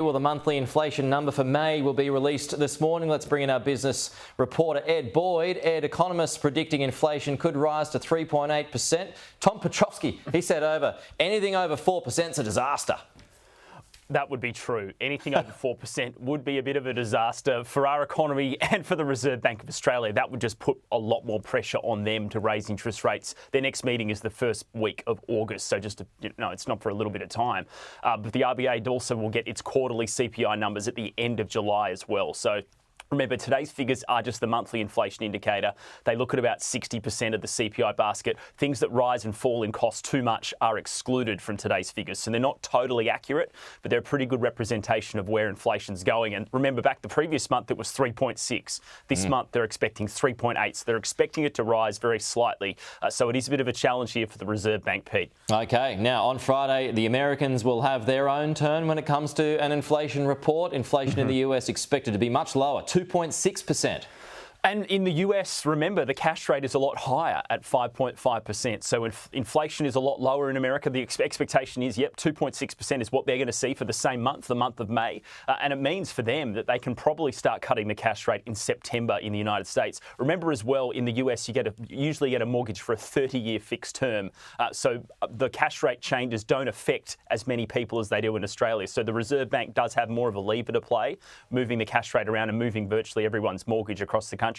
Well, the monthly inflation number for May will be released this morning. Let's bring in our business reporter, Ed Boyd. Ed, economists predicting inflation could rise to 3.8%. Tom Petrovsky, he said anything over 4% is a disaster. That would be true. Anything over 4% would be a bit of a disaster for our economy and for the Reserve Bank of Australia. That would just put a lot more pressure on them to raise interest rates. Their next meeting is the first week of August, so it's not for a little bit of time. But the RBA also will get its quarterly CPI numbers at the end of July as well. So remember, today's figures are just the monthly inflation indicator. They look at about 60% of the CPI basket. Things that rise and fall in cost too much are excluded from today's figures. So they're not totally accurate, but they're a pretty good representation of where inflation's going. And remember, back the previous month, it was 3.6. This month, they're expecting 3.8. So they're expecting it to rise very slightly. So it is a bit of a challenge here for the Reserve Bank, Pete. OK, now on Friday, the Americans will have their own turn when it comes to an inflation report. Inflation in the US expected to be much lower, 2.6%. And in the US, remember, the cash rate is a lot higher at 5.5%. So inflation is a lot lower in America. The expectation is, 2.6% is what they're going to see for the same month, the month of May. And it means for them that they can probably start cutting the cash rate in September in the United States. Remember as well, in the US, you usually get a mortgage for a 30-year fixed term. So the cash rate changes don't affect as many people as they do in Australia. So the Reserve Bank does have more of a lever to play, moving the cash rate around and moving virtually everyone's mortgage across the country.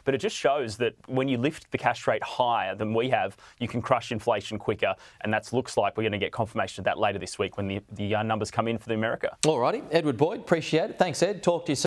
But it just shows that when you lift the cash rate higher than we have, you can crush inflation quicker. And that looks like we're going to get confirmation of that later this week when the numbers come in for the America. All righty. Edward Boyd, appreciate it. Thanks, Ed. Talk to you soon.